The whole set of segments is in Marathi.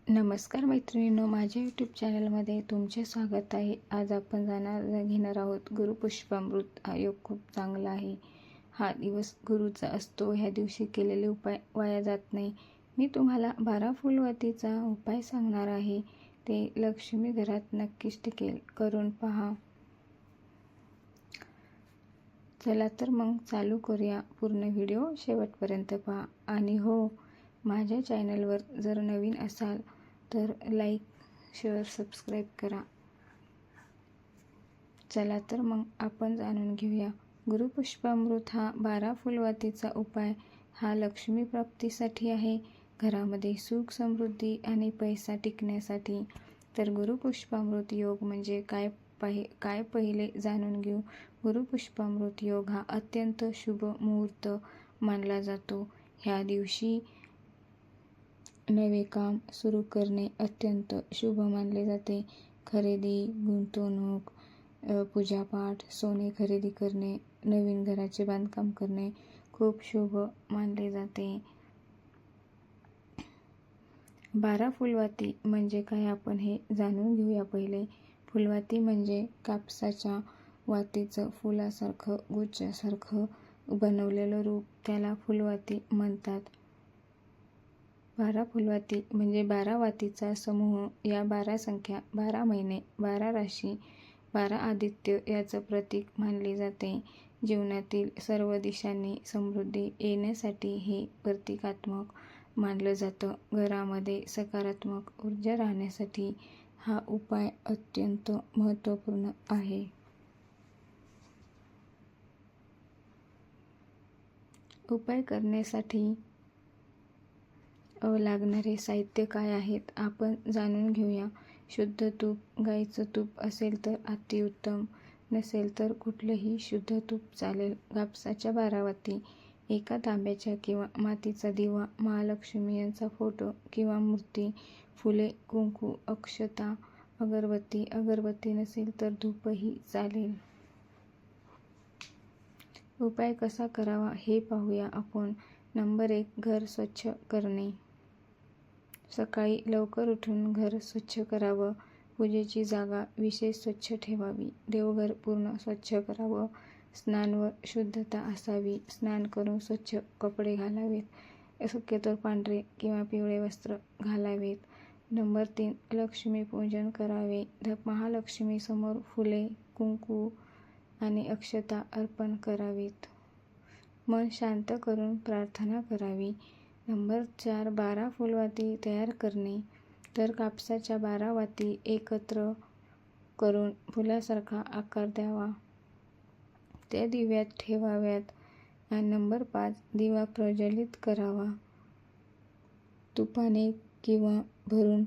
नमस्कार मैत्रिणींनो, माझ्या यूट्यूब चॅनलमध्ये तुमचे स्वागत आहे. आज आपण घेणार आहोत गुरुपुष्पामृत. हा योग खूप चांगला आहे. हा दिवस गुरुचा असतो. ह्या दिवशी केलेले उपाय वाया जात नाही. मी तुम्हाला 12 फुलवातीचा उपाय सांगणार आहे. ते लक्ष्मी घरात नक्कीच टिकेल. करून पहा. चला तर मग चालू करूया. पूर्ण व्हिडिओ शेवटपर्यंत पहा. आणि हो, माझ्या चॅनलवर जर नवीन असाल तर लाईक, शेअर, सबस्क्राईब करा. चला तर मग आपण जाणून घेऊया. गुरुपुष्पामृत हा 12 फुलवातीचा उपाय हा लक्ष्मी प्राप्तीसाठी आहे. घरामध्ये सुख, समृद्धी आणि पैसा टिकण्यासाठी. तर गुरुपुष्पामृत योग म्हणजे काय पहिले जाणून घेऊ. गुरुपुष्पामृत योग हा अत्यंत शुभ मुहूर्त मानला जातो. ह्या दिवशी नवे काम सुरू करणे अत्यंत शुभ मानले जाते. खरेदी, गुंतवणूक, पूजापाठ, सोने खरेदी करणे, नवीन घराचे बांधकाम करणे खूप शुभ मानले जाते. 12 फुलवाती म्हणजे काय आपण हे जाणून घेऊया पहिले. फुलवाती म्हणजे कापसाच्या वातीचं फुलासारखं, गुच्छासारखं बनवलेलं रूप, त्याला फुलवाती म्हणतात. 12 फुलवाती म्हणजे 12 वातीचा समूह. या 12 संख्या 12 महिने, 12 राशी, 12 आदित्य याचं प्रतीक मानले जाते. जीवनातील सर्व दिशांनी समृद्धी येण्यासाठी हे प्रतीकात्मक मानलं जातं. घरामध्ये सकारात्मक ऊर्जा राहण्यासाठी हा उपाय अत्यंत महत्त्वपूर्ण आहे. उपाय करण्यासाठी लागणारे साहित्य काय आहेत आपण जाणून घेऊया. शुद्ध तूप, गाईचं तूप असेल तर अतिउत्तम, नसेल तर कुठलंही शुद्ध तूप चालेल. कापसाच्या 12 वाती, एका तांब्याच्या किंवा मातीचा दिवा, महालक्ष्मी यांचा फोटो किंवा मूर्ती, फुले, कुंकू, अक्षता, अगरबत्ती. अगरबत्ती नसेल तर धूपही चालेल. उपाय कसा करावा हे पाहूया आपण. नंबर 1, घर स्वच्छ करणे. सकाळी लवकर उठून घर स्वच्छ करावं. पूजेची जागा विशेष स्वच्छ ठेवावी. देवघर पूर्ण स्वच्छ करावं. स्नान व शुद्धता असावी. स्नान करून स्वच्छ कपडे घालावेत. शक्यतो पांढरे किंवा पिवळे वस्त्र घालावेत. नंबर 3, लक्ष्मीपूजन करावे. महालक्ष्मीसमोर फुले, कुंकू आणि अक्षता अर्पण करावीत. मन शांत करून प्रार्थना करावी. नंबर 4, 12 फुलवाती तयार करणे. तर कापसाच्या 12 वाती एकत्र करून फुलासारखा आकार द्यावा. त्या दिव्यात ठेवाव्यात. आणि नंबर 5, दिवा प्रज्वलित करावा. तुपाने किंवा भरून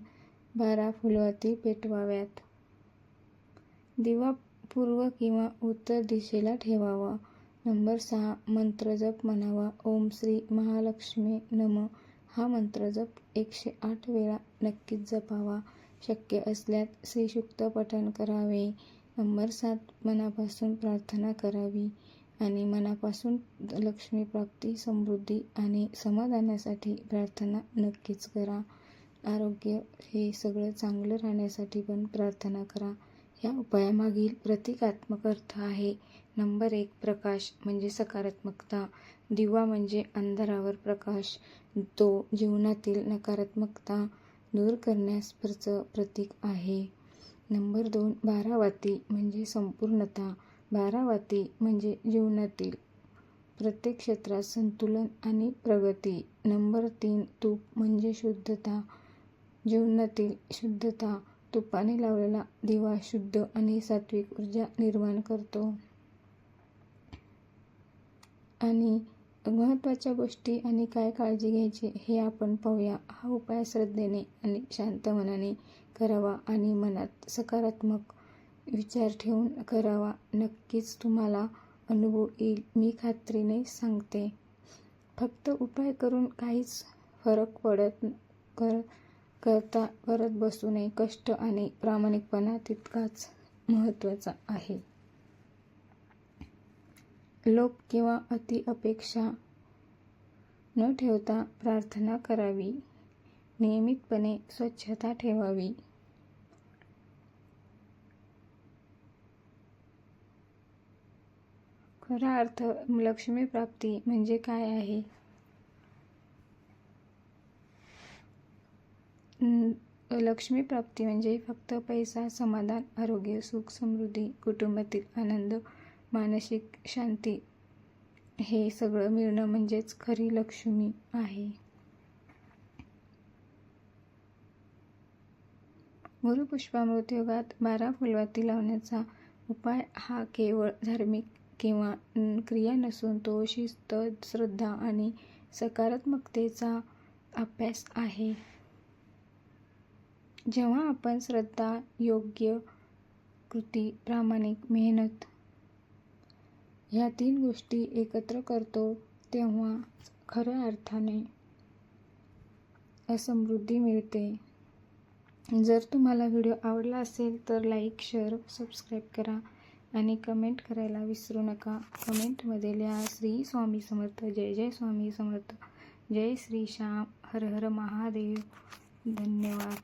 12 फुलवाती पेटवाव्यात. दिवा पूर्व किंवा उत्तर दिशेला ठेवावा. नंबर 6, मंत्रजप म्हणावा. ओम श्री महालक्ष्मी नमः हा मंत्रजप 108 वेळा नक्कीच जपावा. शक्य असल्यास श्रीसूक्त पठण करावे. नंबर 7, मनापासून प्रार्थना करावी आणि मनापासून लक्ष्मी प्राप्ती, समृद्धी आणि समाधानासाठी प्रार्थना नक्कीच करा. आरोग्य हे सगळं चांगलं राहण्यासाठी पण प्रार्थना करा. या उपायामागील प्रतिकात्मक अर्थ आहे. नंबर 1, प्रकाश म्हणजे सकारात्मकता. दिवा म्हणजे अंधारावर प्रकाश. तो जीवनातील नकारात्मकता दूर करण्याचं प्रतीक आहे. नंबर 2, 12 वाती म्हणजे संपूर्णता. 12 वाती म्हणजे जीवनातील प्रत्येक क्षेत्रात संतुलन आणि प्रगती. नंबर 3, तूप म्हणजे शुद्धता. जीवनातील शुद्धता. तुपाने लावलेला दिवा शुद्ध आणि सात्विक ऊर्जा निर्माण करतो. आणि महत्त्वाच्या गोष्टी आणि काय काळजी घ्यायची हे आपण पाहूया. हा उपाय श्रद्धेने आणि शांत मनाने करावा आणि मनात सकारात्मक विचार ठेवून करावा. नक्कीच तुम्हाला अनुभव येईल, मी खात्रीने सांगते. फक्त उपाय करून काहीच फरक करत बसू नये. कष्ट आणि प्रामाणिकपणा तितकाच महत्त्वाचा आहे. लोभ किंवा अति अपेक्षा न ठेवता प्रार्थना करावी. नियमितपणे स्वच्छता ठेवावी. खरा अर्थ लक्ष्मी प्राप्ती म्हणजे काय आहे? लक्ष्मी प्राप्ती म्हणजे फक्त पैसा, समाधान, आरोग्य, सुख, समृद्धी, कुटुंबातील आनंद, मानसिक शांती हे सगळं मिळणं म्हणजेच खरी लक्ष्मी आहे. गुरुपुष्पामृत योगात 12 फुलवाती लावण्याचा उपाय हा केवळ धार्मिक किंवा क्रिया नसून तो शिस्त, श्रद्धा आणि सकारात्मकतेचा अभ्यास आहे. जेव्हा आपण श्रद्धा, योग्य कृती, प्रामाणिक मेहनत ह्या 3 गोष्टी एकत्र करतो तेव्हा खऱ्या अर्थाने समृद्धी मिळते. जर तुम्हाला व्हिडिओ आवडला असेल तर लाईक, शेअर, सबस्क्राईब करा आणि कमेंट करायला विसरू नका. कमेंटमध्ये लिहा श्री स्वामी समर्थ, जय जय स्वामी समर्थ, जय श्री श्याम, हर हर महादेव. धन्यवाद.